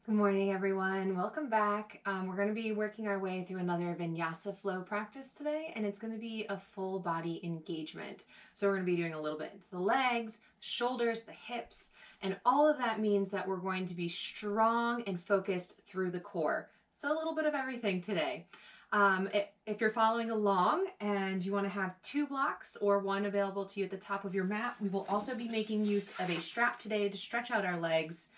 Good morning, everyone. Welcome back. We're going to be working our way through another Vinyasa flow practice today, and it's going to be a full body engagement. So we're going to be doing a little bit into the legs, shoulders, the hips, and all of that means that we're going to be strong and focused through the core. So a little bit of everything today. If you're following along and you want to have 2 blocks or one available to you at the top of your mat, we will also be making use of a strap today to stretch out our legs.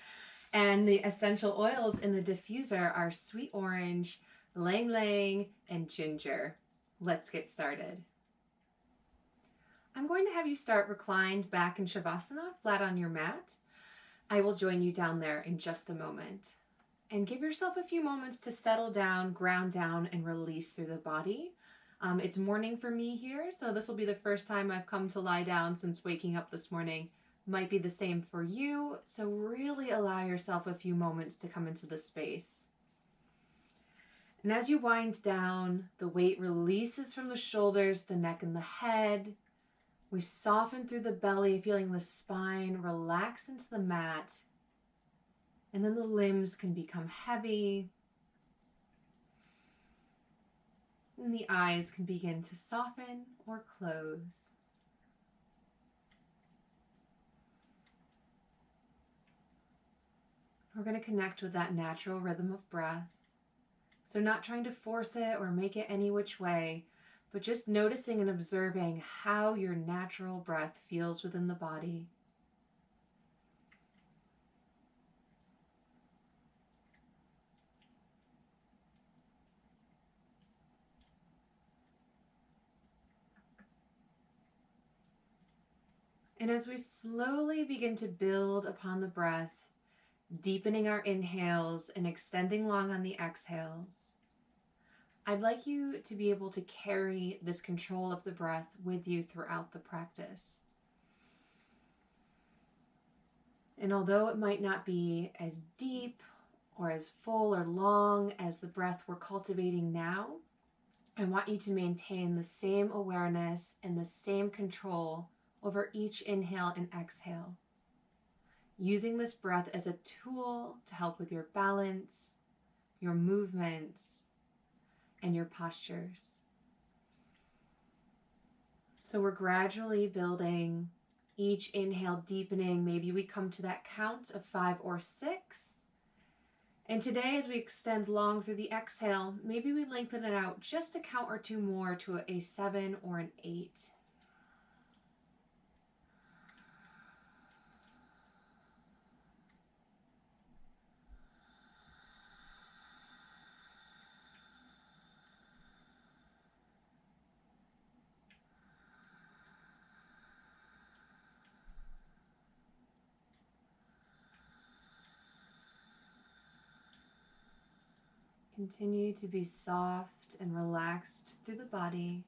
And the essential oils in the diffuser are sweet orange, ylang ylang, and ginger. Let's get started. I'm going to have you start reclined back in Shavasana, flat on your mat. I will join you down there in just a moment. And give yourself a few moments to settle down, ground down, and release through the body. It's morning for me here, so this will be the first time I've come to lie down since waking up this morning. Might be the same for you, so really allow yourself a few moments to come into the space. And as you wind down, the weight releases from the shoulders, the neck, and the head. We soften through the belly, feeling the spine relax into the mat. And then the limbs can become heavy. And the eyes can begin to soften or close. We're going to connect with that natural rhythm of breath. So not trying to force it or make it any which way, but just noticing and observing how your natural breath feels within the body. And as we slowly begin to build upon the breath, deepening our inhales and extending long on the exhales, I'd like you to be able to carry this control of the breath with you throughout the practice. And although it might not be as deep or as full or long as the breath we're cultivating now, I want you to maintain the same awareness and the same control over each inhale and exhale, using this breath as a tool to help with your balance, your movements, and your postures. So we're gradually building, each inhale deepening. Maybe we come to that count of 5 or 6. And today, as we extend long through the exhale, maybe we lengthen it out just a count or 2 more to a 7 or an 8. Continue to be soft and relaxed through the body.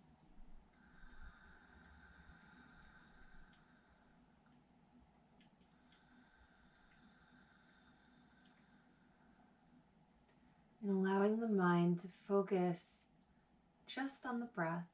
And allowing the mind to focus just on the breath.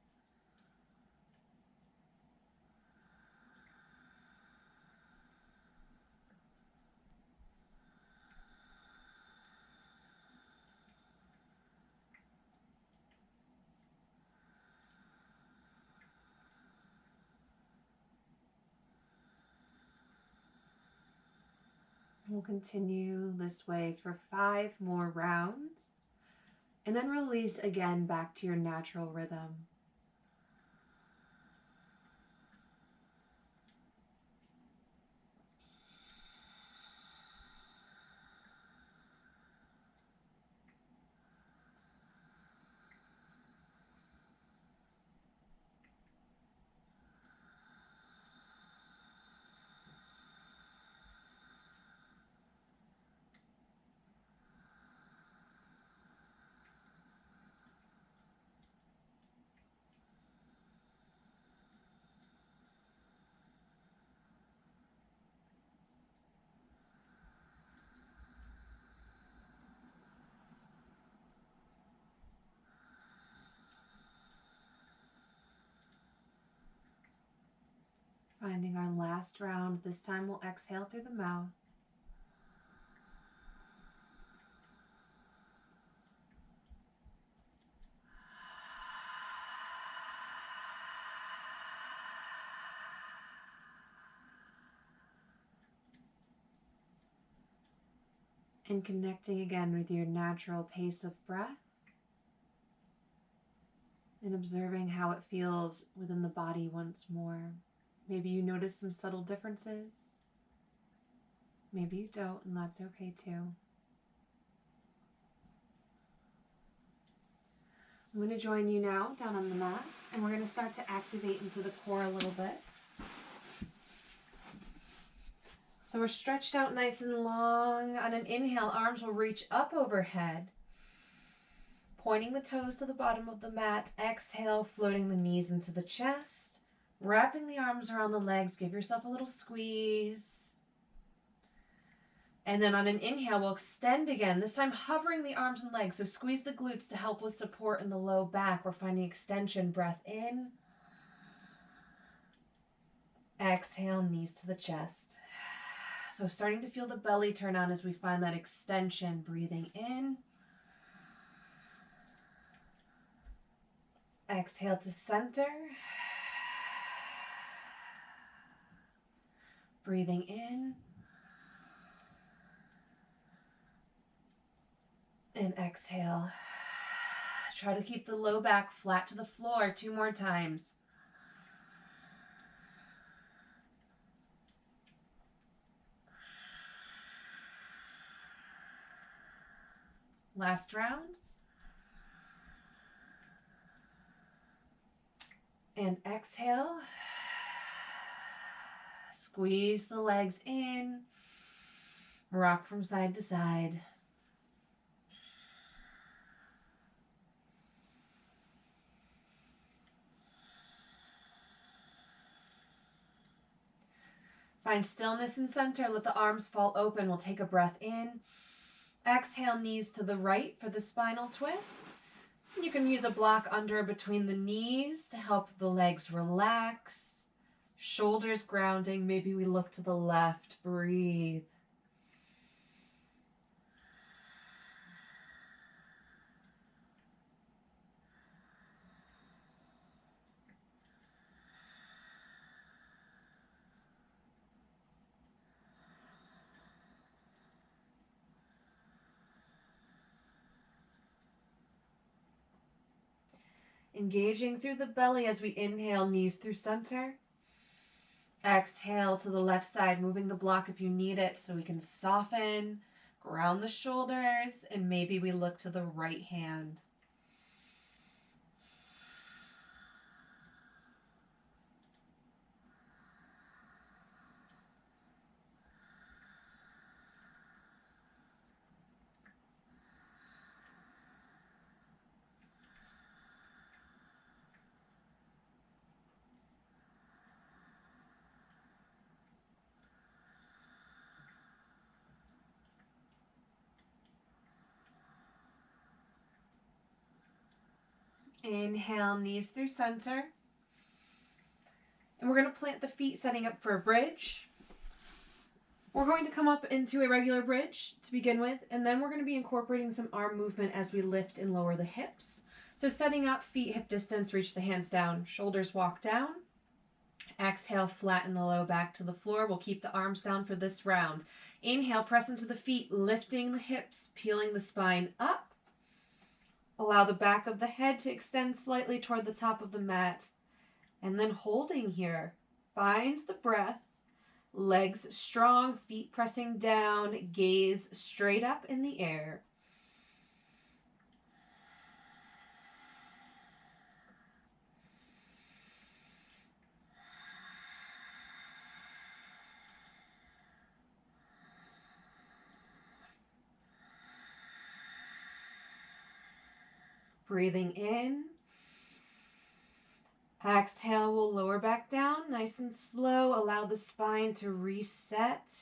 We'll continue this way for 5 more rounds, and then release again back to your natural rhythm. Finding our last round. This time we'll exhale through the mouth. And connecting again with your natural pace of breath and observing how it feels within the body once more. Maybe you notice some subtle differences. Maybe you don't, and that's okay too. I'm going to join you now down on the mat, and we're going to start to activate into the core a little bit. So we're stretched out nice and long. On an inhale, arms will reach up overhead, pointing the toes to the bottom of the mat. Exhale, floating the knees into the chest, wrapping the arms around the legs. Give yourself a little squeeze. And then on an inhale, we'll extend again, this time hovering the arms and legs. So squeeze the glutes to help with support in the low back. We're finding extension. Breath in. Exhale, knees to the chest. So starting to feel the belly turn on as we find that extension. Breathing in. Exhale to center. Breathing in. And exhale. Try to keep the low back flat to the floor. 2 more times. Last round. And exhale. Squeeze the legs in. Rock from side to side. Find stillness in center. Let the arms fall open. We'll take a breath in. Exhale, knees to the right for the spinal twist. You can use a block under between the knees to help the legs relax. Shoulders grounding. Maybe we look to the left. Breathe. Engaging through the belly as we inhale, knees through center. Exhale to the left side, moving the block if you need it so we can soften, ground the shoulders, and maybe we look to the right hand. Inhale, knees through center. And we're going to plant the feet, setting up for a bridge. We're going to come up into a regular bridge to begin with, and then we're going to be incorporating some arm movement as we lift and lower the hips. So setting up, feet hip distance, reach the hands down, shoulders walk down. Exhale, flatten the low back to the floor. We'll keep the arms down for this round. Inhale, press into the feet, lifting the hips, peeling the spine up. Allow the back of the head to extend slightly toward the top of the mat. And then holding here, find the breath. Legs strong, feet pressing down, gaze straight up in the air. Breathing in. Exhale, we'll lower back down, nice and slow. Allow the spine to reset.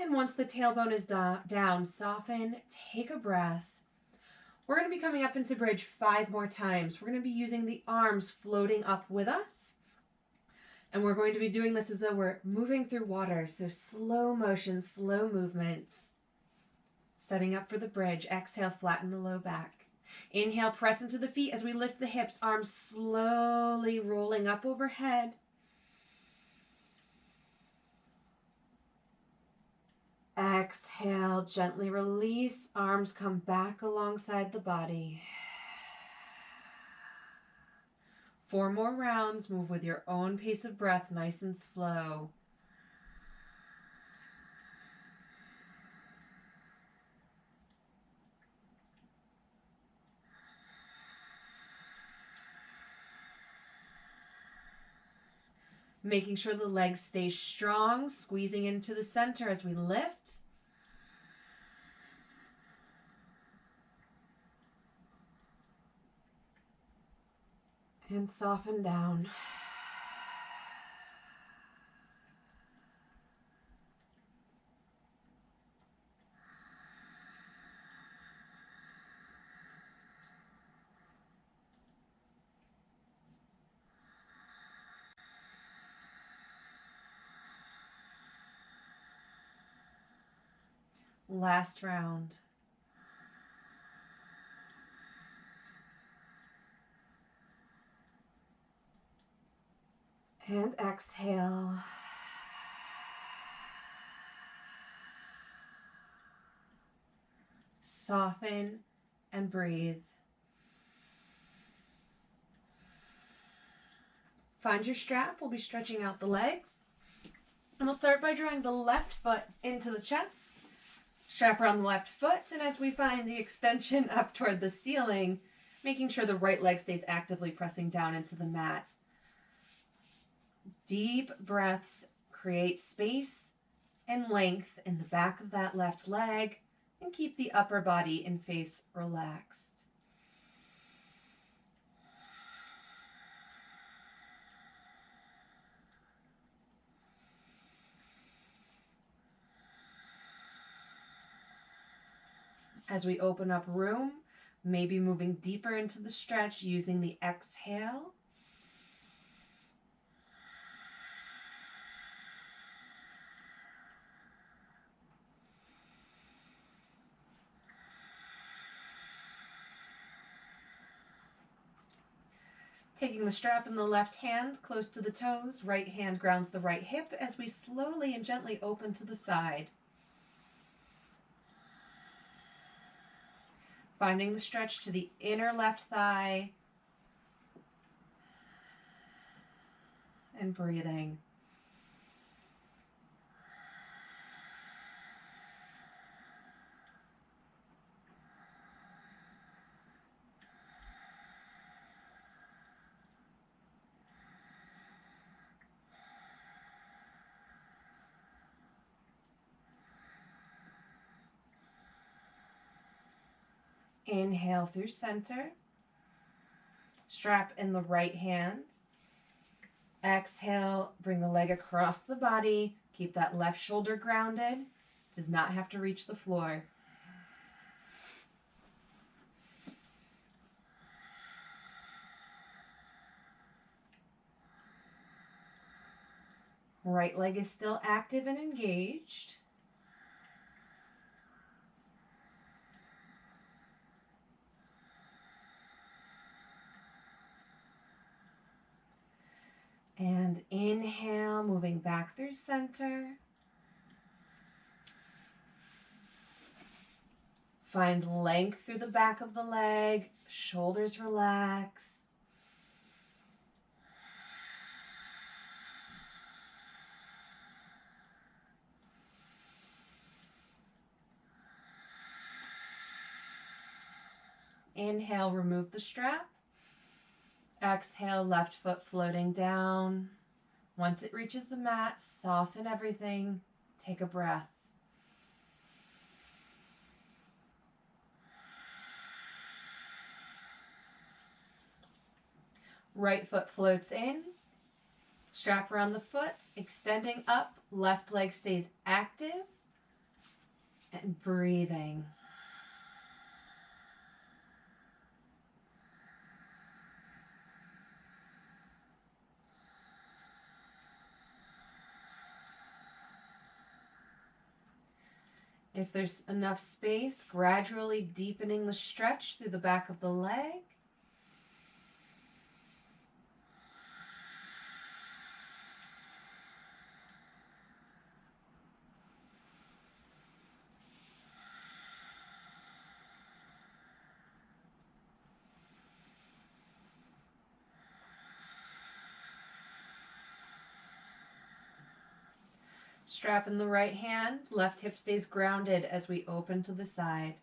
And once the tailbone is down, soften, take a breath. We're going to be coming up into bridge 5 more times. We're going to be using the arms floating up with us. And we're going to be doing this as though we're moving through water. So slow motion, slow movements. Setting up for the bridge. Exhale, flatten the low back. Inhale, press into the feet as we lift the hips, arms slowly rolling up overhead. exhale, gently release. Arms come back alongside the body. 4 more rounds. Move with your own pace of breath, nice and slow. Making sure the legs stay strong, squeezing into the center as we lift. And soften down. Last round. And exhale. Soften and breathe. Find your strap. We'll be stretching out the legs. And we'll start by drawing the left foot into the chest. Strap around the left foot, and as we find the extension up toward the ceiling, making sure the right leg stays actively pressing down into the mat. Deep breaths create space and length in the back of that left leg, and keep the upper body and face relaxed. As we open up room, maybe moving deeper into the stretch using the exhale. Taking the strap in the left hand close to the toes, right hand grounds the right hip as we slowly and gently open to the side. Finding the stretch to the inner left thigh and breathing. Inhale through center. Strap in the right hand. Exhale, bring the leg across the body. Keep that left shoulder grounded. Does not have to reach the floor. Right leg is still active and engaged. And inhale, moving back through center. Find length through the back of the leg, shoulders relax. Inhale, remove the strap. Exhale, left foot floating down. Once it reaches the mat, soften everything. Take a breath. Right foot floats in. Strap around the foot, extending up. Left leg stays active. And breathing. If there's enough space, gradually deepening the stretch through the back of the leg. Strap in the right hand, left hip stays grounded as we open to the side.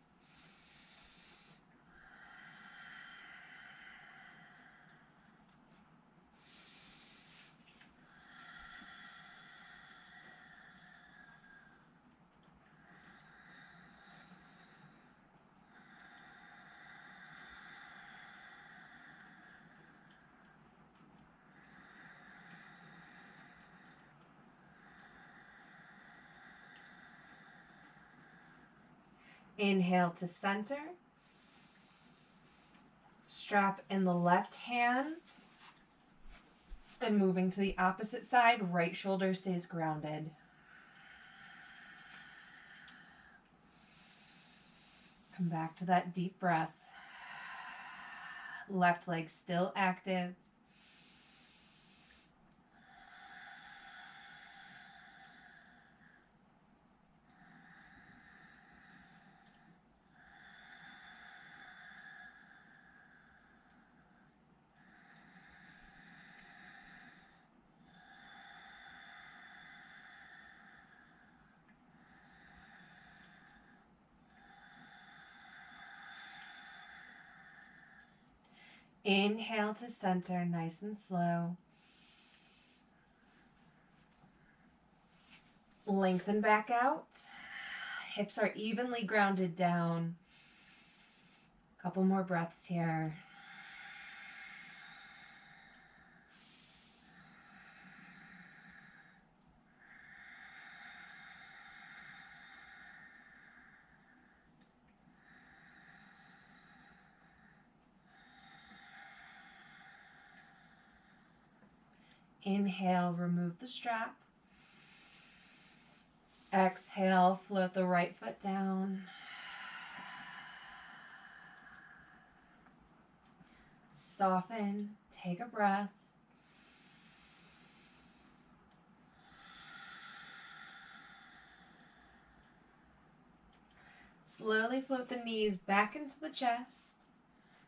Inhale to center. Strap in the left hand. And moving to the opposite side, right shoulder stays grounded. Come back to that deep breath. Left leg still active. Inhale to center, nice and slow. Lengthen back out. Hips are evenly grounded down. Couple more breaths here. Inhale, remove the strap. Exhale, float the right foot down. Soften, take a breath. Slowly float the knees back into the chest.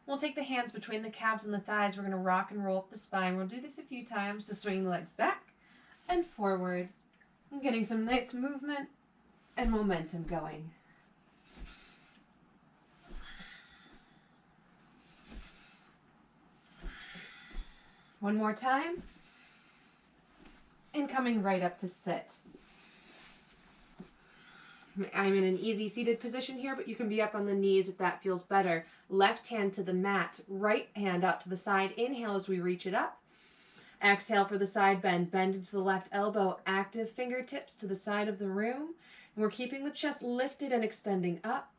We'll take the hands between the calves and the thighs. We're going to rock and roll up the spine. We'll do this a few times to swing the legs back and forward. I'm getting some nice movement and momentum going. One more time. And coming right up to sit. I'm in an easy seated position here, but you can be up on the knees if that feels better. Left hand to the mat, right hand out to the side. Inhale as we reach it up. Exhale for the side bend. Bend into the left elbow. Active fingertips to the side of the room. And we're keeping the chest lifted and extending up.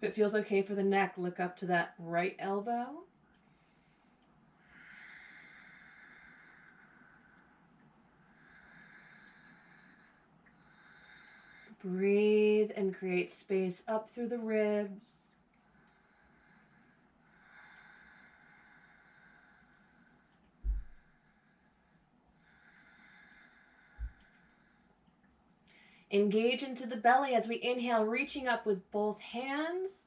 If it feels okay for the neck, look up to that right elbow. Breathe and create space up through the ribs. Engage into the belly as we inhale, reaching up with both hands.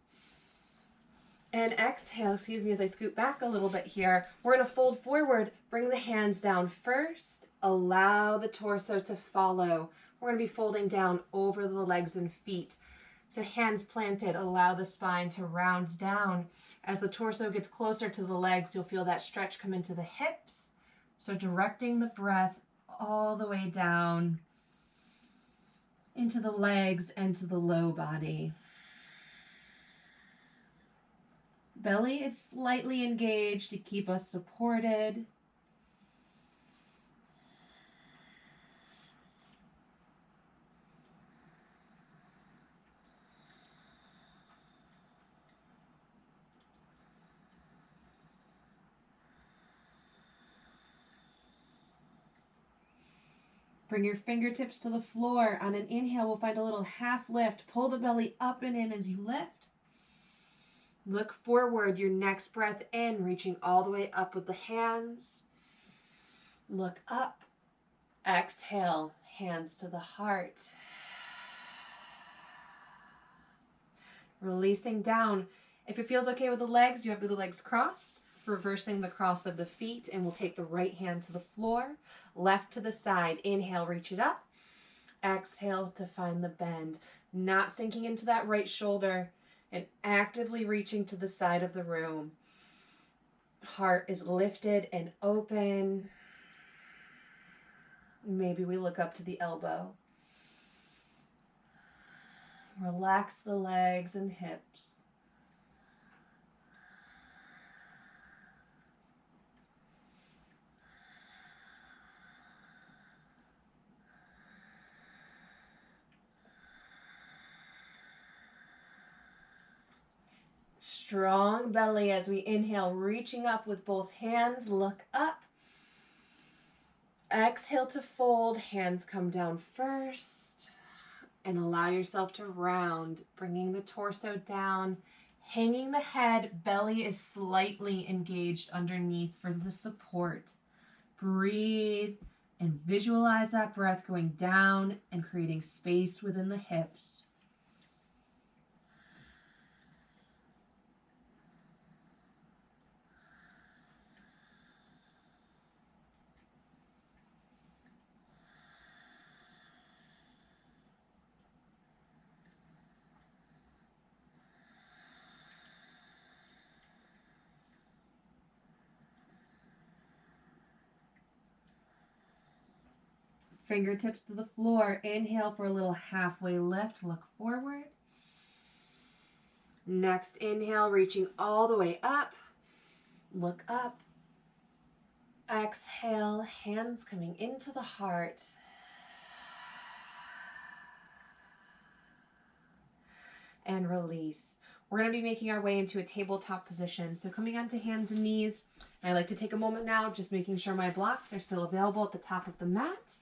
And exhale, as I scoot back a little bit here. We're going to fold forward, bring the hands down first. Allow the torso to follow. We're going to be folding down over the legs and feet. So hands planted, allow the spine to round down. As the torso gets closer to the legs, you'll feel that stretch come into the hips. So directing the breath all the way down into the legs and to the low body. Belly is slightly engaged to keep us supported. Bring your fingertips to the floor. On an inhale, we'll find a little half lift. Pull the belly up and in as you lift. Look forward, your next breath in, reaching all the way up with the hands. Look up. Exhale, hands to the heart. Releasing down. If it feels okay with the legs, you have the legs crossed. Reversing the cross of the feet, and we'll take the right hand to the floor, left to the side. Inhale, reach it up. Exhale to find the bend, not sinking into that right shoulder and actively reaching to the side of the room. Heart is lifted and open. Maybe we look up to the elbow. Relax the legs and hips. Strong belly as we inhale, reaching up with both hands, look up. Exhale to fold, hands come down first. And allow yourself to round, bringing the torso down, hanging the head, belly is slightly engaged underneath for the support. Breathe and visualize that breath going down and creating space within the hips. Fingertips to the floor. Inhale for a little halfway lift. Look forward. Next inhale, reaching all the way up. Look up. Exhale, hands coming into the heart. And release. We're going to be making our way into a tabletop position. So coming onto hands and knees. I like to take a moment now, just making sure my blocks are still available at the top of the mat.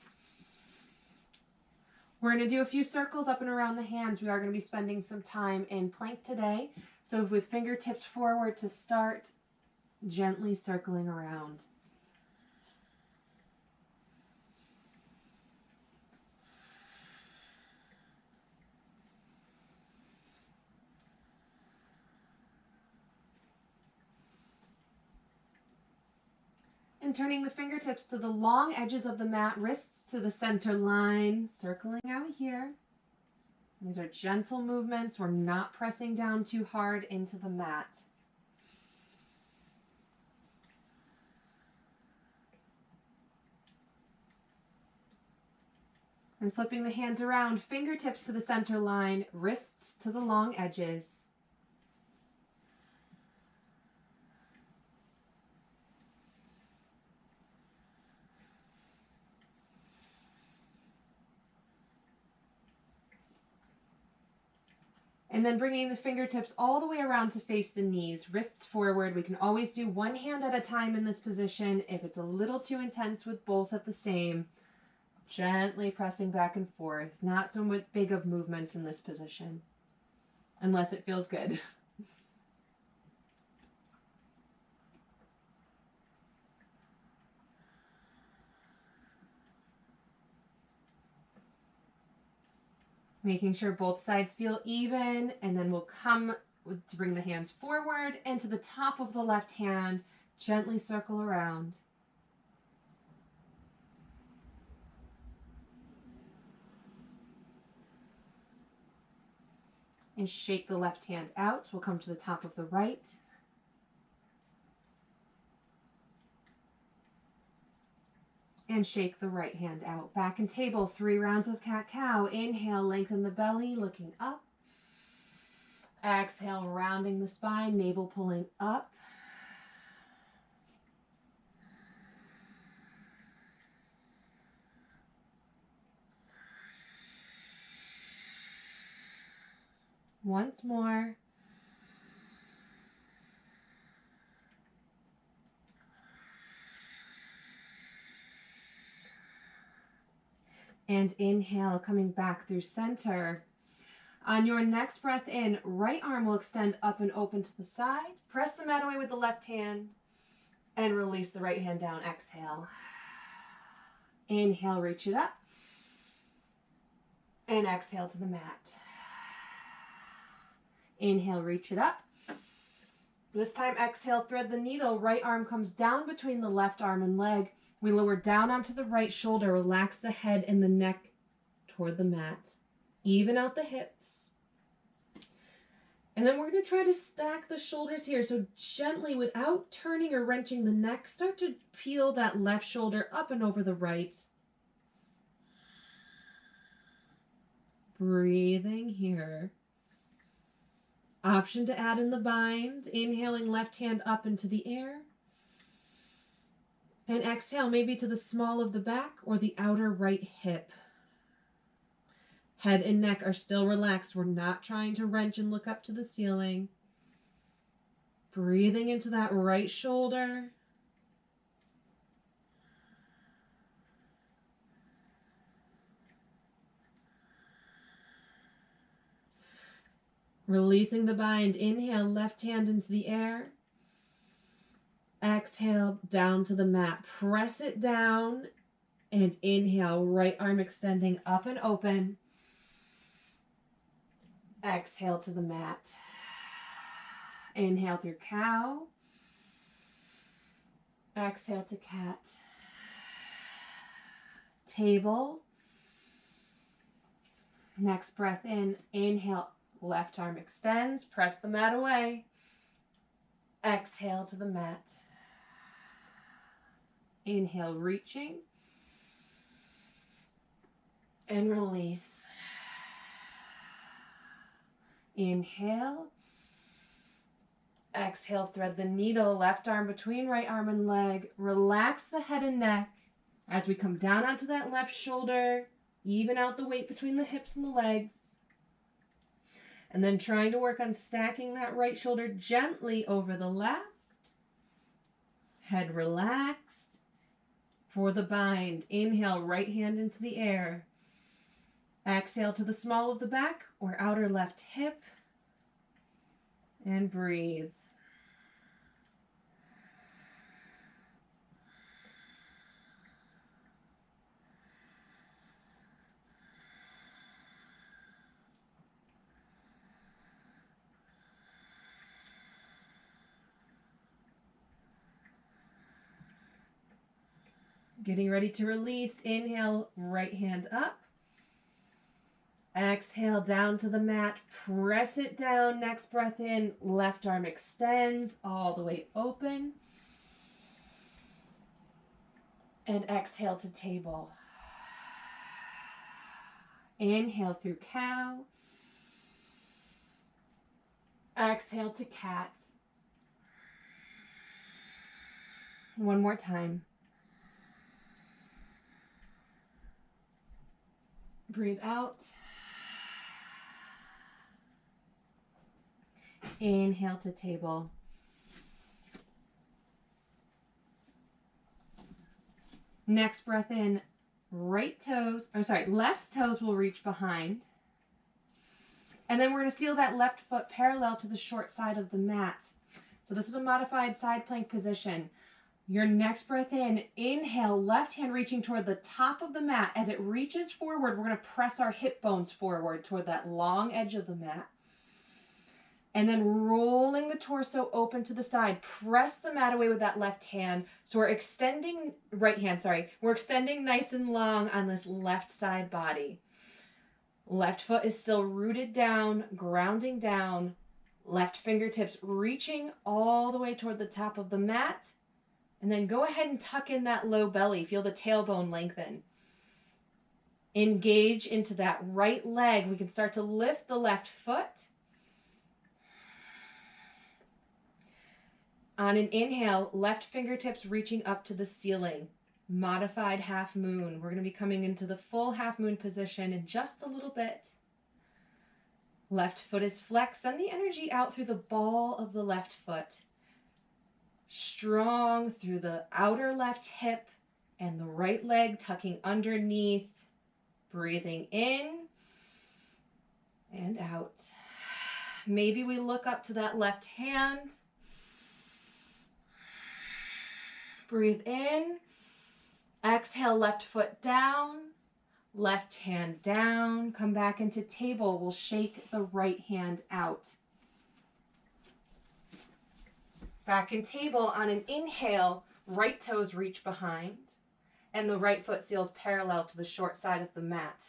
We're going to do a few circles up and around the hands. We are going to be spending some time in plank today. So with fingertips forward to start, gently circling around. And turning the fingertips to the long edges of the mat, wrists to the center line, circling out here. These are gentle movements. We're not pressing down too hard into the mat. And flipping the hands around, fingertips to the center line, wrists to the long edges. And then bringing the fingertips all the way around to face the knees, wrists forward. We can always do one hand at a time in this position. If it's a little too intense with both at the same, gently pressing back and forth. Not so much big of movements in this position, unless it feels good. Making sure both sides feel even, and then we'll come to bring the hands forward and to the top of the left hand, gently circle around. And shake the left hand out. We'll come to the top of the right. And shake the right hand out. Back in table, 3 rounds of cat-cow. Inhale, lengthen the belly, looking up. Exhale, rounding the spine, navel pulling up. Once more. And inhale, coming back through center. On your next breath in, right arm will extend up and open to the side. Press the mat away with the left hand and release the right hand down. Exhale. Inhale, reach it up. And exhale to the mat. Inhale, reach it up. This time, exhale, thread the needle. Right arm comes down between the left arm and leg. We lower down onto the right shoulder, relax the head and the neck toward the mat. Even out the hips. And then we're going to try to stack the shoulders here. So gently, without turning or wrenching the neck, start to peel that left shoulder up and over the right. Breathing here. Option to add in the bind. Inhaling left hand up into the air. And exhale maybe to the small of the back or the outer right hip. Head and neck are still relaxed. We're not trying to wrench and look up to the ceiling. Breathing into that right shoulder. Releasing the bind. Inhale, left hand into the air. Exhale, down to the mat. Press it down and inhale, right arm extending up and open. Exhale to the mat. Inhale through cow. Exhale to cat. Table. Next breath in. Inhale, left arm extends. Press the mat away. Exhale to the mat. Inhale, reaching. And release. Inhale. Exhale, thread the needle, left arm between right arm and leg. Relax the head and neck as we come down onto that left shoulder. Even out the weight between the hips and the legs. And then trying to work on stacking that right shoulder gently over the left. Head relaxed. For the bind, inhale, right hand into the air. Exhale to the small of the back or outer left hip. And breathe. Getting ready to release. Inhale, right hand up. Exhale, down to the mat. Press it down. Next breath in. Left arm extends all the way open. And exhale to table. Inhale through cow. Exhale to cat. One more time. Breathe out. Inhale to table. Next breath in, left toes will reach behind. And then we're going to seal that left foot parallel to the short side of the mat. So this is a modified side plank position. Your next breath in, inhale, left hand reaching toward the top of the mat. As it reaches forward, we're going to press our hip bones forward toward that long edge of the mat. And then rolling the torso open to the side. Press the mat away with that left hand. So we're extending, we're extending nice and long on this left side body. Left foot is still rooted down, grounding down. Left fingertips reaching all the way toward the top of the mat. And then go ahead and tuck in that low belly. Feel the tailbone lengthen. Engage into that right leg. We can start to lift the left foot. On an inhale, left fingertips reaching up to the ceiling. Modified half moon. We're going to be coming into the full half moon position in just a little bit. Left foot is flexed. Send the energy out through the ball of the left foot. Strong through the outer left hip and the right leg tucking underneath. Breathing in and out. Maybe we look up to that left hand. Breathe in. Exhale, left foot down. Left hand down. Come back into table. We'll shake the right hand out. Back in table. On an inhale, right toes reach behind. And the right foot seals parallel to the short side of the mat.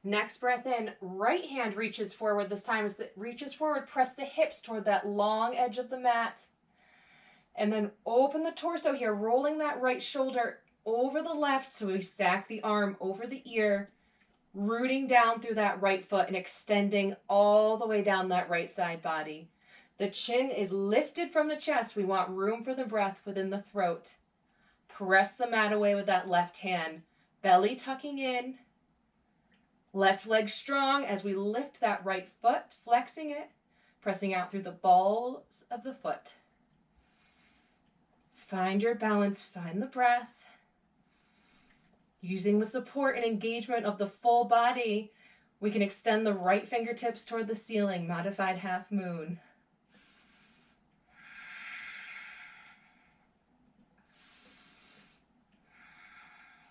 Next breath in, right hand reaches forward. This time as it reaches forward, press the hips toward that long edge of the mat. And then open the torso here, rolling that right shoulder over the left so we stack the arm over the ear, rooting down through that right foot and extending all the way down that right side body. The chin is lifted from the chest. We want room for the breath within the throat. Press the mat away with that left hand. Belly tucking in. Left leg strong as we lift that right foot, flexing it, pressing out through the balls of the foot. Find your balance, find the breath. Using the support and engagement of the full body, we can extend the right fingertips toward the ceiling, modified half moon.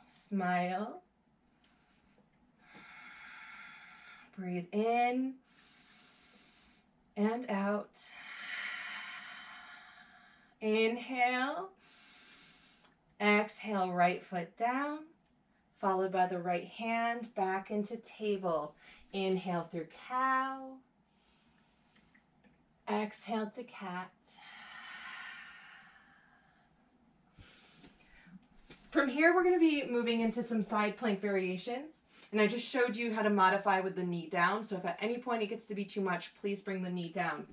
Smile. Breathe in and out. Inhale. Exhale, right foot down, followed by the right hand back into table. Inhale through cow. Exhale to cat. From here, we're going to be moving into some side plank variations. And I just showed you how to modify with the knee down. So if at any point it gets to be too much, please bring the knee down.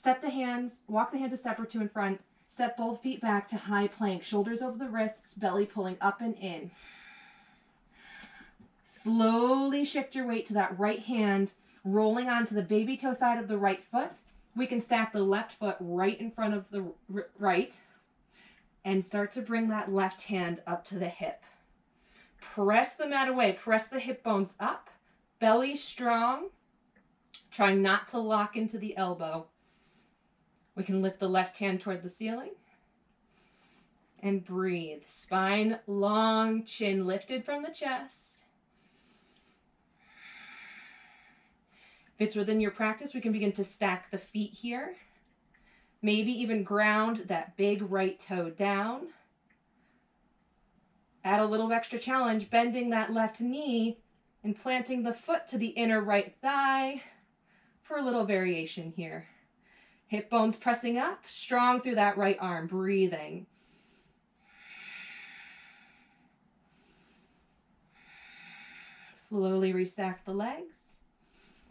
Walk the hands a step or two in front. Step both feet back to high plank. Shoulders over the wrists, belly pulling up and in. Slowly shift your weight to that right hand, rolling onto the baby toe side of the right foot. We can stack the left foot right in front of the right and start to bring that left hand up to the hip. Press the mat away, press the hip bones up, belly strong. Try not to lock into the elbow. We can lift the left hand toward the ceiling and breathe. Spine long, chin lifted from the chest. If it's within your practice, we can begin to stack the feet here. Maybe even ground that big right toe down. Add a little extra challenge, bending that left knee and planting the foot to the inner right thigh for a little variation here. Hip bones pressing up, strong through that right arm, breathing. Slowly restack the legs.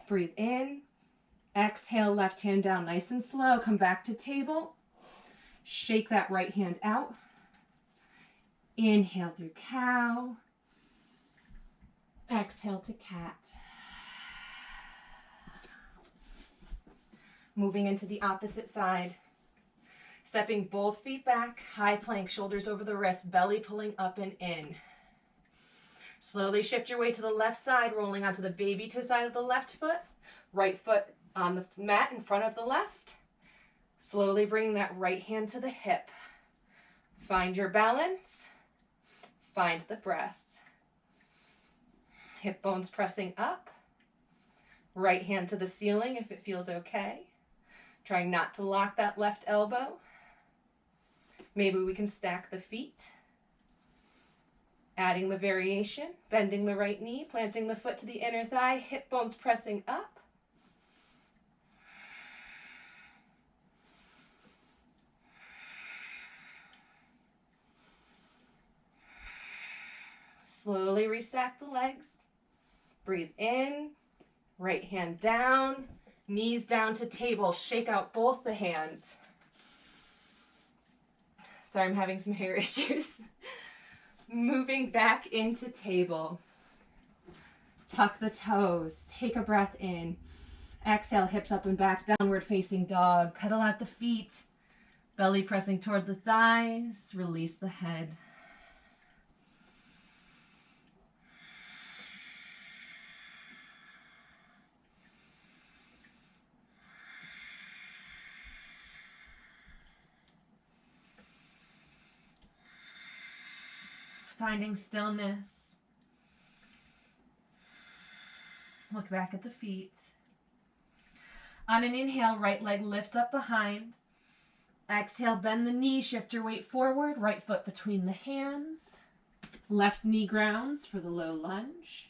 Breathe in. Exhale, left hand down nice and slow. Come back to table. Shake that right hand out. Inhale through cow. Exhale to cat. Moving into the opposite side. Stepping both feet back, high plank, shoulders over the wrist, belly pulling up and in. Slowly shift your weight to the left side, rolling onto the baby toe side of the left foot. Right foot on the mat in front of the left. Slowly bring that right hand to the hip. Find your balance. Find the breath. Hip bones pressing up. Right hand to the ceiling if it feels okay. Trying not to lock that left elbow. Maybe we can stack the feet. Adding the variation, bending the right knee, planting the foot to the inner thigh, hip bones pressing up. Slowly restack the legs. Breathe in, right hand down, knees down to table. Shake out both the hands. Sorry, I'm having some hair issues. Moving back into table. Tuck the toes. Take a breath in. Exhale, hips up and back, downward facing dog. Pedal out the feet. Belly pressing toward the thighs. Release the head. Finding stillness. Look back at the feet. On an inhale, right leg lifts up behind. Exhale, bend the knee, shift your weight forward, right foot between the hands. Left knee grounds for the low lunge.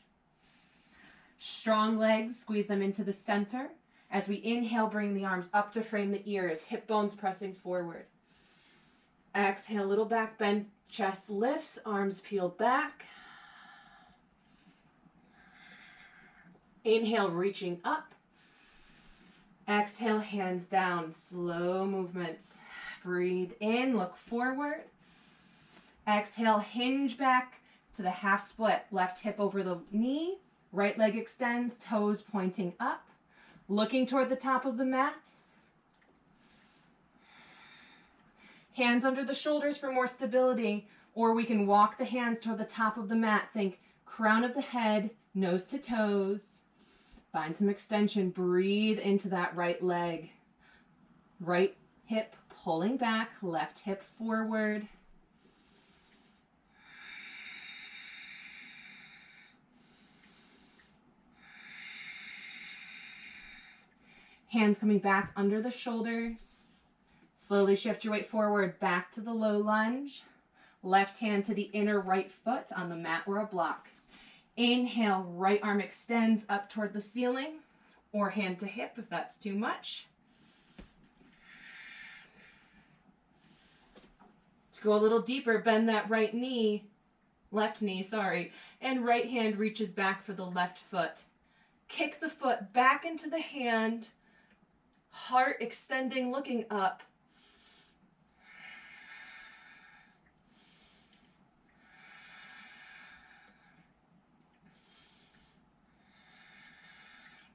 Strong legs, squeeze them into the center. As we inhale, bring the arms up to frame the ears, hip bones pressing forward. Exhale, little back bend, chest lifts, arms peel back. Inhale, reaching up. Exhale, hands down, slow movements. Breathe in, look forward. Exhale, hinge back to the half split. Left hip over the knee, right leg extends, toes pointing up. Looking toward the top of the mat. Hands under the shoulders for more stability, or we can walk the hands toward the top of the mat. Think crown of the head, nose to toes. Find some extension. Breathe into that right leg. Right hip pulling back, left hip forward. Hands coming back under the shoulders. Slowly shift your weight forward, back to the low lunge. Left hand to the inner right foot on the mat or a block. Inhale, right arm extends up toward the ceiling, or hand to hip if that's too much. To go a little deeper, bend that right knee, left knee, sorry, and right hand reaches back for the left foot. Kick the foot back into the hand, heart extending, looking up.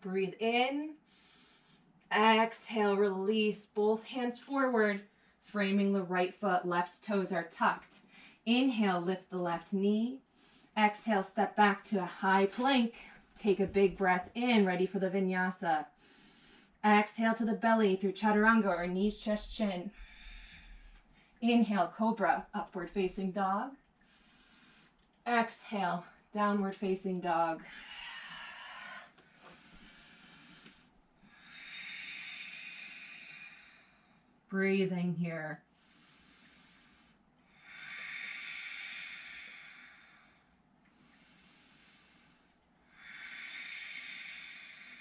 Breathe in. Exhale, release. Both hands forward, framing the right foot. Left toes are tucked. Inhale, lift the left knee. Exhale, step back to a high plank. Take a big breath in, ready for the vinyasa. Exhale to the belly through chaturanga or knees, chest, chin. Inhale, cobra, upward facing dog. Exhale, downward facing dog. Breathing here.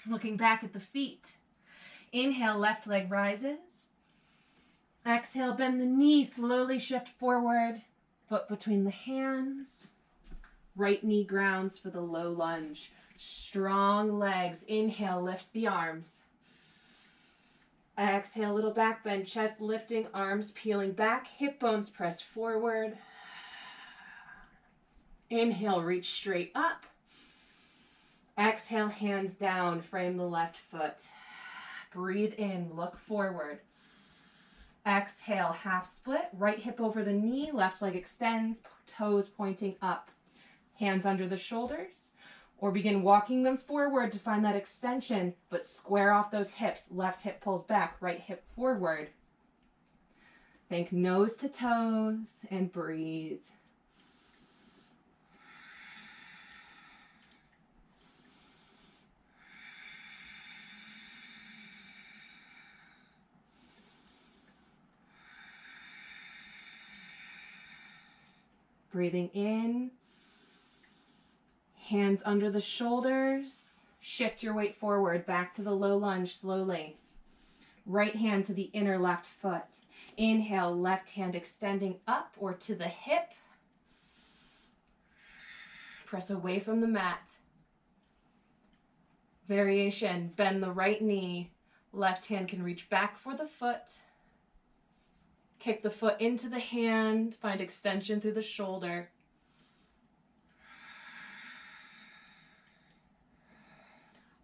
Looking back at the feet. Inhale, left leg rises. Exhale, bend the knee, slowly shift forward. Foot between the hands. Right knee grounds for the low lunge. Strong legs. Inhale, lift the arms. Exhale, little back bend, chest lifting, arms peeling back, hip bones press forward. Inhale, reach straight up. Exhale, hands down, frame the left foot. Breathe in, look forward. Exhale, half split, right hip over the knee, left leg extends, toes pointing up. Hands under the shoulders. Or begin walking them forward to find that extension, but square off those hips. Left hip pulls back, right hip forward. Think nose to toes and breathe. Breathing in. Hands under the shoulders. Shift your weight forward, back to the low lunge slowly. Right hand to the inner left foot. Inhale, left hand extending up or to the hip. Press away from the mat. Variation, bend the right knee. Left hand can reach back for the foot. Kick the foot into the hand. Find extension through the shoulder.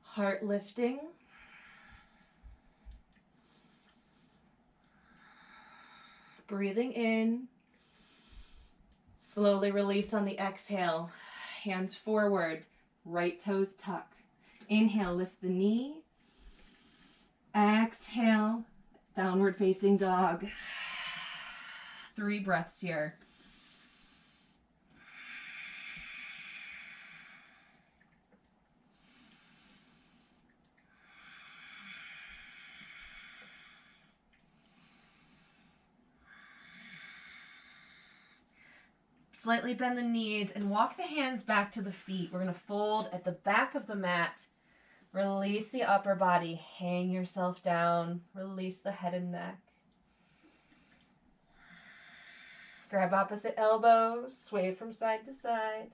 Heart lifting. Breathing in. Slowly release on the exhale. Hands forward. Right toes tuck. Inhale, lift the knee. Exhale, downward facing dog. 3 breaths here. Slightly bend the knees and walk the hands back to the feet. We're going to fold at the back of the mat. Release the upper body. Hang yourself down. Release the head and neck. Grab opposite elbows. Sway from side to side.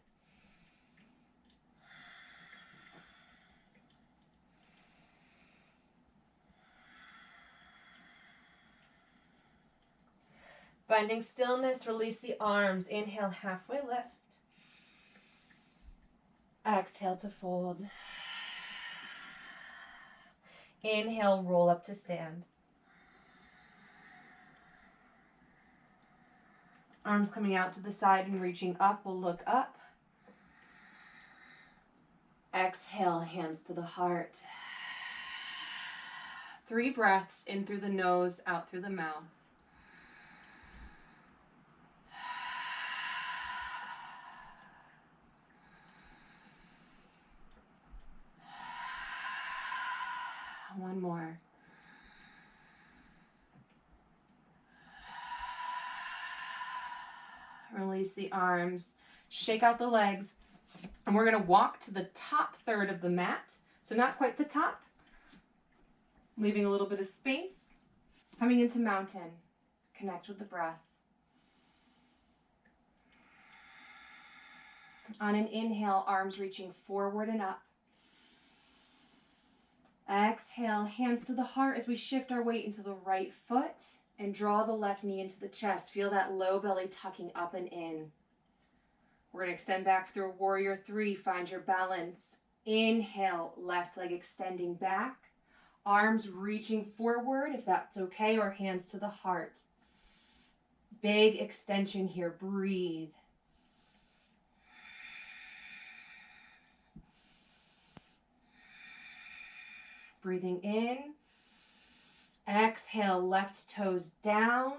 Finding stillness, release the arms. Inhale, halfway lift. Exhale to fold. Inhale, roll up to stand. Arms coming out to the side and reaching up. We'll look up. Exhale, hands to the heart. 3 breaths in through the nose, out through the mouth. One more. Release the arms. Shake out the legs. And we're going to walk to the top third of the mat. So not quite the top. Leaving a little bit of space. Coming into mountain. Connect with the breath. On an inhale, arms reaching forward and up. Exhale, hands to the heart as we shift our weight into the right foot and draw the left knee into the chest. Feel that low belly tucking up and in. We're going to extend back through warrior 3. Find your balance. Inhale, left leg extending back. Arms reaching forward if that's okay, or hands to the heart. Big extension here. Breathe. Breathing in. Exhale, left toes down.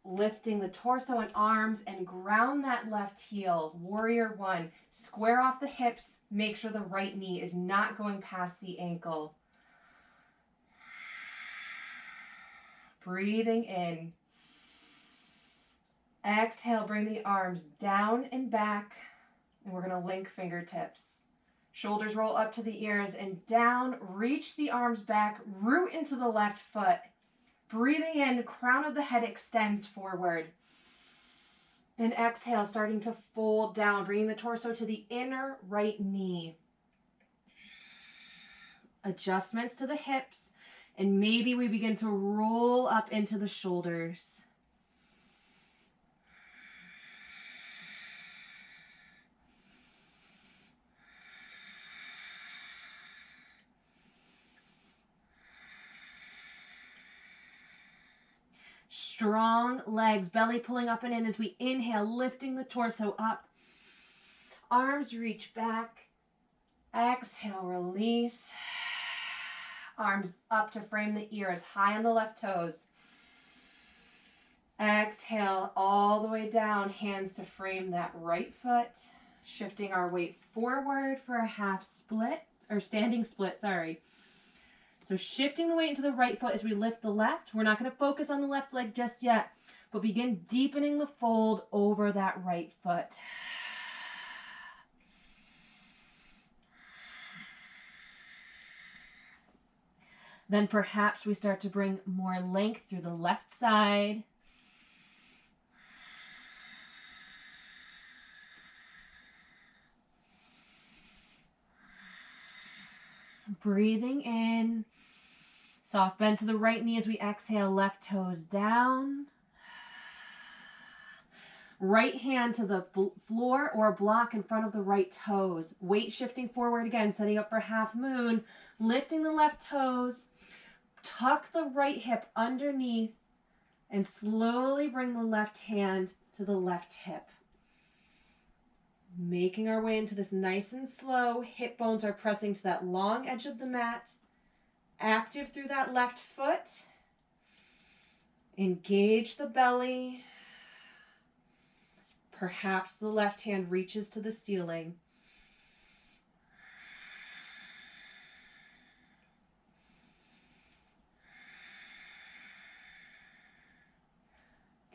Lifting the torso and arms and ground that left heel. Warrior 1. Square off the hips. Make sure the right knee is not going past the ankle. Breathing in. Exhale, bring the arms down and back. And we're going to link fingertips. Shoulders roll up to the ears and down. Reach the arms back. Root into the left foot. Breathing in, crown of the head extends forward. And exhale, starting to fold down, bringing the torso to the inner right knee. Adjustments to the hips. And maybe we begin to roll up into the shoulders. Strong legs, belly pulling up and in as we inhale, lifting the torso up. Arms reach back. Exhale, release. Arms up to frame the ears, high on the left toes. Exhale, all the way down, hands to frame that right foot. Shifting our weight forward for a half split, or standing split, sorry. So shifting the weight into the right foot as we lift the left. We're not going to focus on the left leg just yet, but begin deepening the fold over that right foot. Then perhaps we start to bring more length through the left side. Breathing in. Soft bend to the right knee as we exhale, left toes down. Right hand to the floor or block in front of the right toes. Weight shifting forward again, setting up for half moon. Lifting the left toes. Tuck the right hip underneath and slowly bring the left hand to the left hip. Making our way into this nice and slow. Hip bones are pressing to that long edge of the mat. Active through that left foot. Engage the belly. Perhaps the left hand reaches to the ceiling.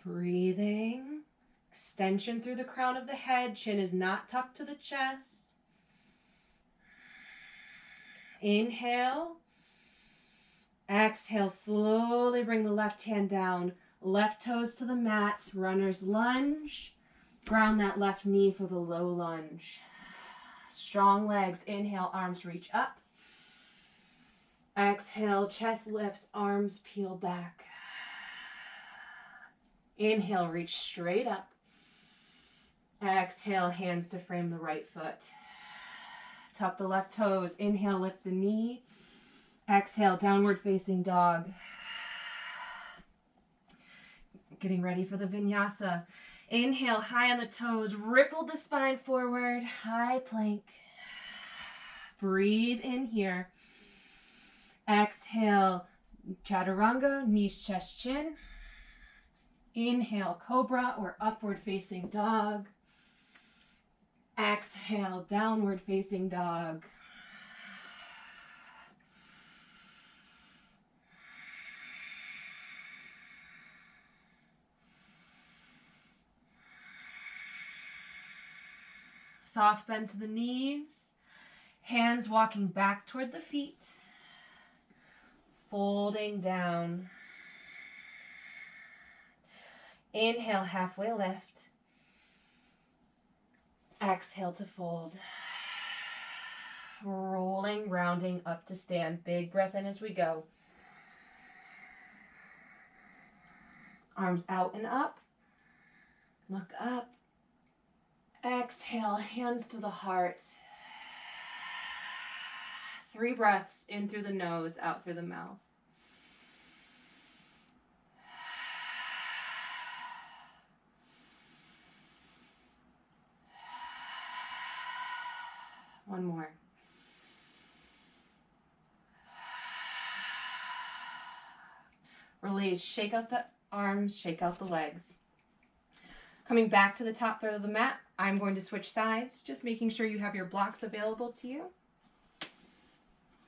Breathing. extension through the crown of the head. Chin is not tucked to the chest. Inhale. Exhale, slowly bring the left hand down. Left toes to the mat. Runner's lunge. Ground that left knee for the low lunge. Strong legs. Inhale, arms reach up. Exhale, chest lifts, arms peel back. Inhale, reach straight up. Exhale, hands to frame the right foot. Tuck the left toes. Inhale, lift the knee. Exhale, downward facing dog. Getting ready for the vinyasa. Inhale, high on the toes. Ripple the spine forward. High plank. Breathe in here. Exhale, chaturanga, knees, chest, chin. Inhale, cobra or upward facing dog. Exhale, downward facing dog. Soft bend to the knees. Hands walking back toward the feet. Folding down. Inhale, halfway lift. Exhale to fold. Rolling, rounding up to stand. Big breath in as we go. Arms out and up. Look up. Exhale, hands to the heart. 3 breaths in through the nose, out through the mouth. One more. Release, shake out the arms, shake out the legs. Coming back to the top third of the mat, I'm going to switch sides, just making sure you have your blocks available to you.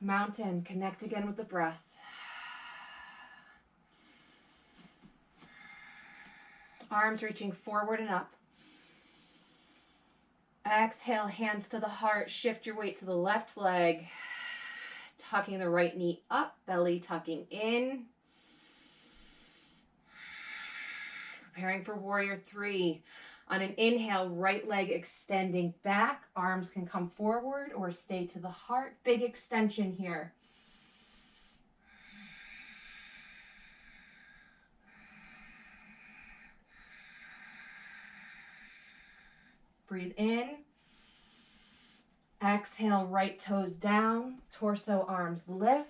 Mountain, connect again with the breath. Arms reaching forward and up. Exhale, hands to the heart. Shift your weight to the left leg. Tucking the right knee up, belly tucking in. Preparing for warrior 3. On an inhale, right leg extending back. Arms can come forward or stay to the heart. Big extension here. Breathe in. Exhale, right toes down. Torso, arms lift.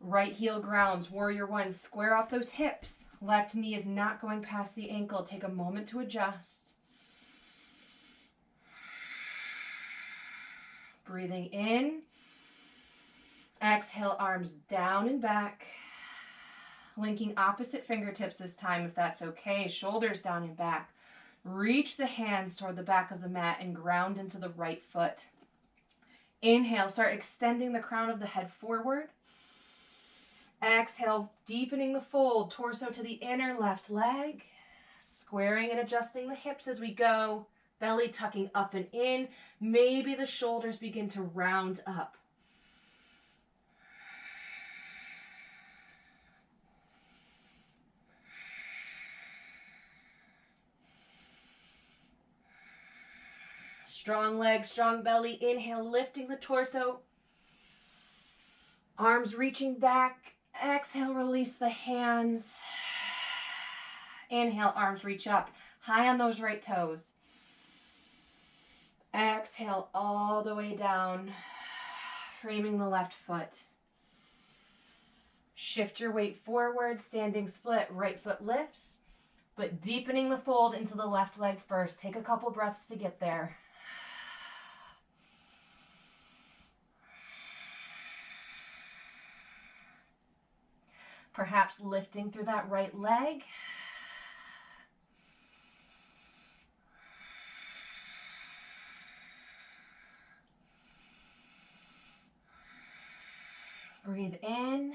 Right heel grounds. Warrior 1, square off those hips. Left knee is not going past the ankle. Take a moment to adjust. Breathing in. Exhale, arms down and back. Linking opposite fingertips this time if that's okay. Shoulders down and back. Reach the hands toward the back of the mat and ground into the right foot. Inhale, start extending the crown of the head forward. Exhale, deepening the fold, torso to the inner left leg. Squaring and adjusting the hips as we go. Belly tucking up and in. Maybe the shoulders begin to round up. Strong legs, strong belly. Inhale, lifting the torso. Arms reaching back. Exhale, release the hands. Inhale, arms reach up. High on those right toes. Exhale all the way down. Framing the left foot. Shift your weight forward. Standing split. Right foot lifts. But deepening the fold into the left leg first. Take a couple breaths to get there. Perhaps lifting through that right leg. Breathe in.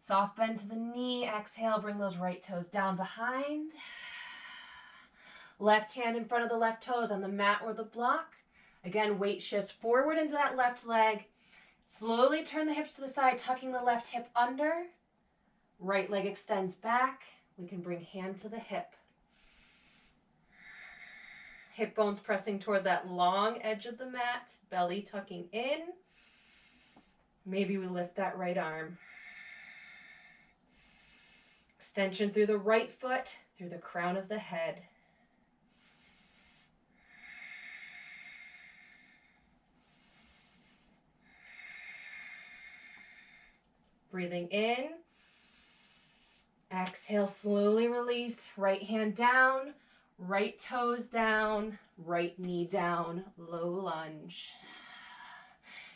Soft bend to the knee. Exhale, bring those right toes down behind. Left hand in front of the left toes on the mat or the block. Again, weight shifts forward into that left leg. Slowly turn the hips to the side, tucking the left hip under. Right leg extends back. We can bring hand to the hip. Hip bones pressing toward that long edge of the mat, belly tucking in. Maybe we lift that right arm. Extension through the right foot, through the crown of the head. Breathing in. Exhale, slowly release. Right hand down, right toes down, right knee down, low lunge.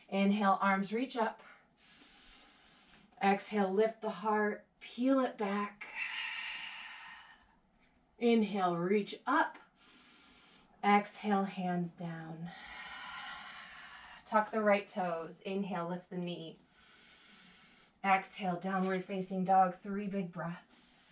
Inhale, arms reach up. Exhale, lift the heart, peel it back. Inhale, reach up. Exhale, hands down. Tuck the right toes. Inhale, lift the knee. Exhale, downward facing dog, 3 big breaths.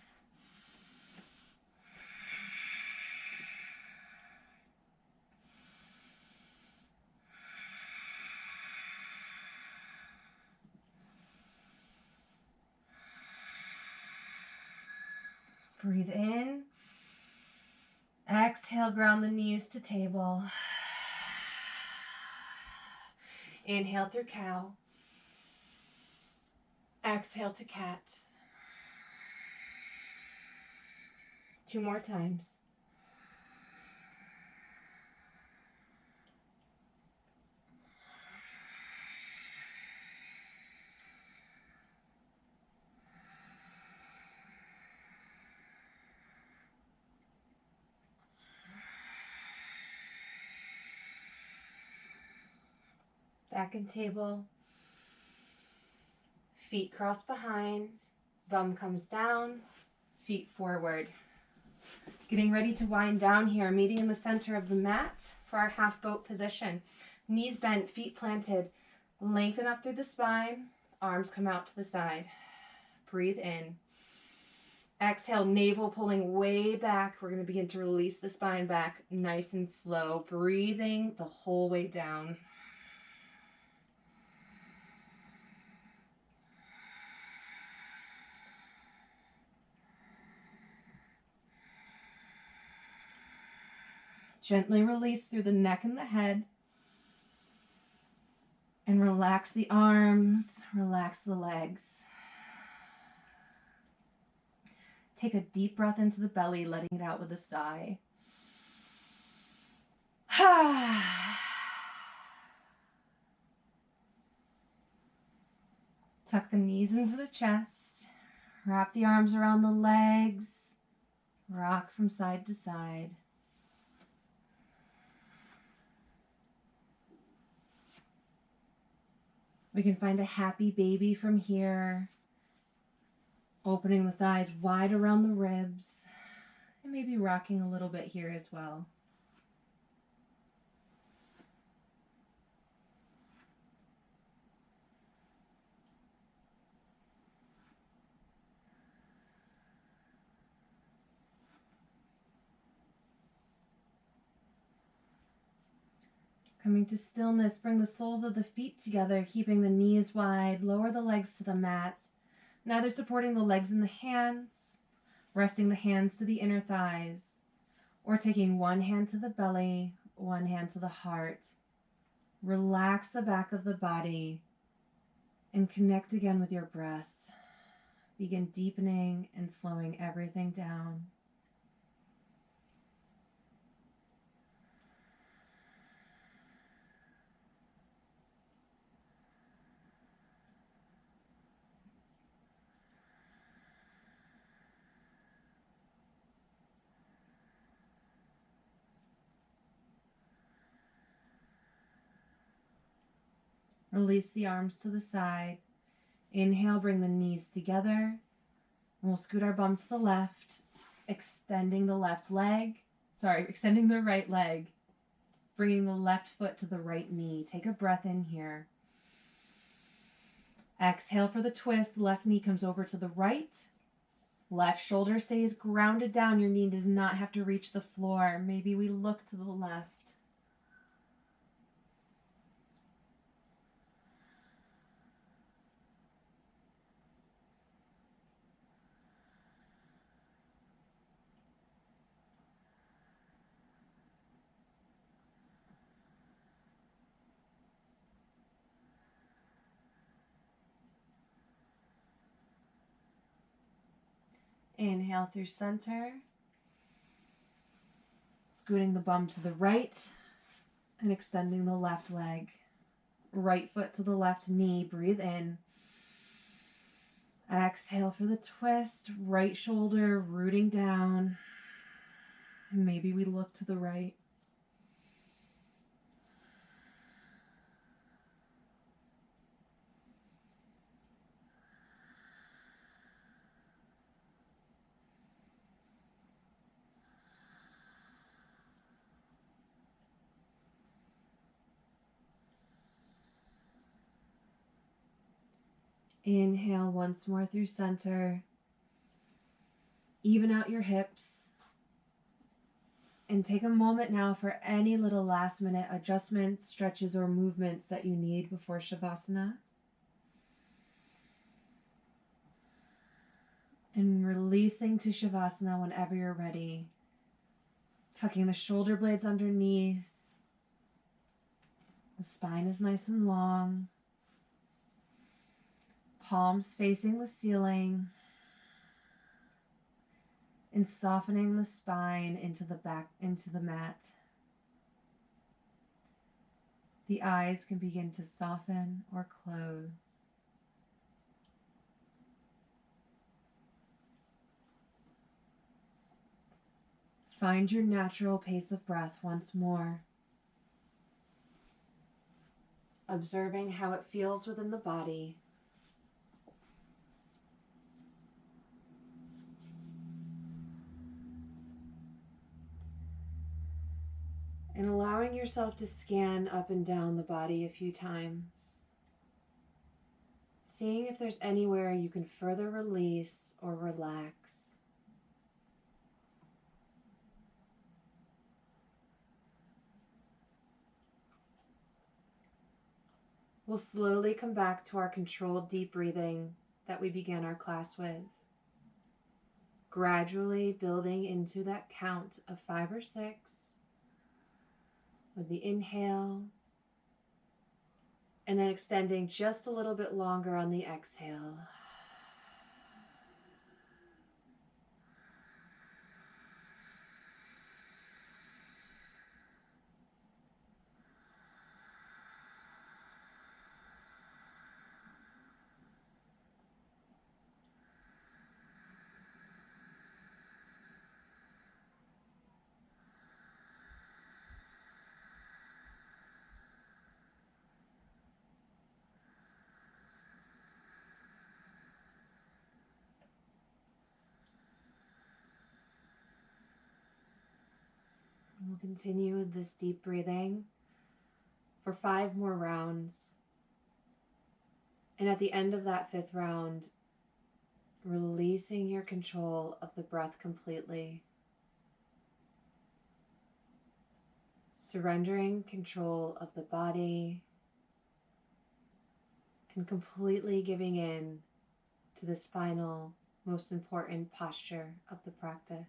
Breathe in. Exhale, ground the knees to table. Inhale through cow. Exhale to cat. 2 more times. Back in table. Feet cross behind. Bum comes down. Feet forward. Getting ready to wind down here, meeting in the center of the mat for our half boat position. Knees bent, feet planted. Lengthen up through the spine. Arms come out to the side. Breathe in. Exhale, navel pulling way back. We're going to begin to release the spine back nice and slow. Breathing the whole way down. Gently release through the neck and the head. And relax the arms, relax the legs. Take a deep breath into the belly, letting it out with a sigh. Tuck the knees into the chest. Wrap the arms around the legs. Rock from side to side. We can find a happy baby from here. Opening the thighs wide around the ribs. And maybe rocking a little bit here as well. Coming to stillness, bring the soles of the feet together, keeping the knees wide, lower the legs to the mat, neither supporting the legs in the hands, resting the hands to the inner thighs, or taking one hand to the belly, one hand to the heart. Relax the back of the body and connect again with your breath. Begin deepening and slowing everything down. Release the arms to the side. Inhale, bring the knees together. And we'll scoot our bum to the left, extending the right leg. Bringing the left foot to the right knee. Take a breath in here. Exhale for the twist. Left knee comes over to the right. Left shoulder stays grounded down. Your knee does not have to reach the floor. Maybe we look to the left. Inhale through center. Scooting the bum to the right and extending the left leg. Right foot to the left knee. Breathe in. Exhale for the twist. Right shoulder rooting down. Maybe we look to the right. Inhale once more through center. Even out your hips. And take a moment now for any little last minute adjustments, stretches, or movements that you need before Shavasana. And releasing to Shavasana whenever you're ready. Tucking the shoulder blades underneath. The spine is nice and long. Palms facing the ceiling. And softening the spine into the back, into the mat. The eyes can begin to soften or close. Find your natural pace of breath once more. Observing how it feels within the body. And allowing yourself to scan up and down the body a few times. Seeing if there's anywhere you can further release or relax. We'll slowly come back to our controlled deep breathing that we began our class with. Gradually building into that count of 5 or 6 with the inhale, and then extending just a little bit longer on the exhale. We'll continue with this deep breathing for 5 more rounds. And at the end of that 5th round, releasing your control of the breath completely. Surrendering control of the body and completely giving in to this final, most important posture of the practice.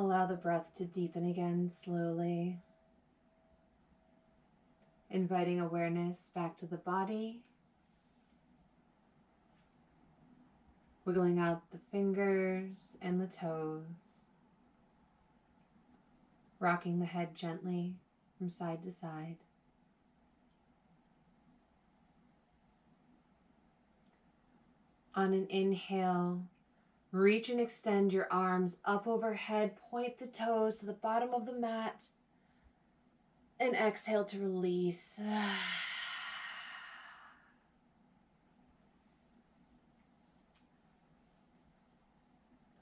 Allow the breath to deepen again slowly, inviting awareness back to the body, wiggling out the fingers and the toes, rocking the head gently from side to side. On an inhale, reach and extend your arms up overhead, point the toes to the bottom of the mat, and exhale to release.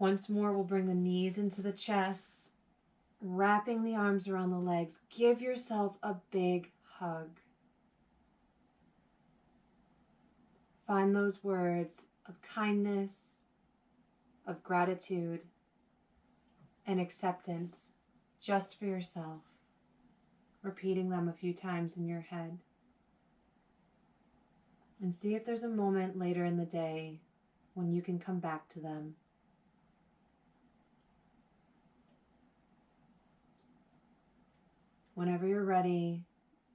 Once more, we'll bring the knees into the chest, wrapping the arms around the legs. Give yourself a big hug. Find those words of kindness, of gratitude, and acceptance just for yourself, repeating them a few times in your head. And see if there's a moment later in the day when you can come back to them. Whenever you're ready,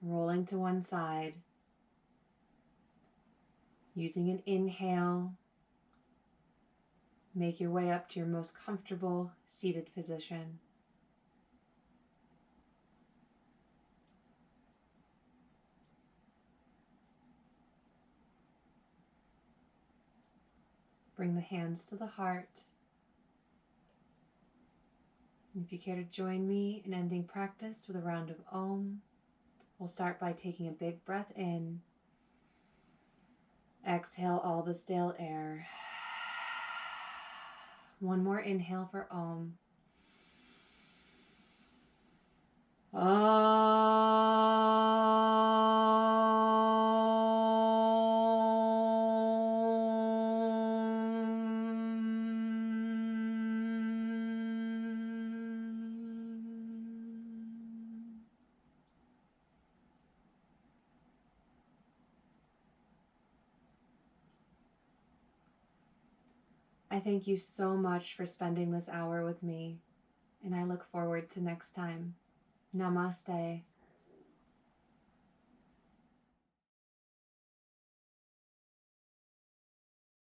rolling to one side, using an inhale, make your way up to your most comfortable seated position. Bring the hands to the heart. If you care to join me in ending practice with a round of Om, we'll start by taking a big breath in. Exhale all the stale air. One more inhale for Om. I thank you so much for spending this hour with me, and I look forward to next time. Namaste.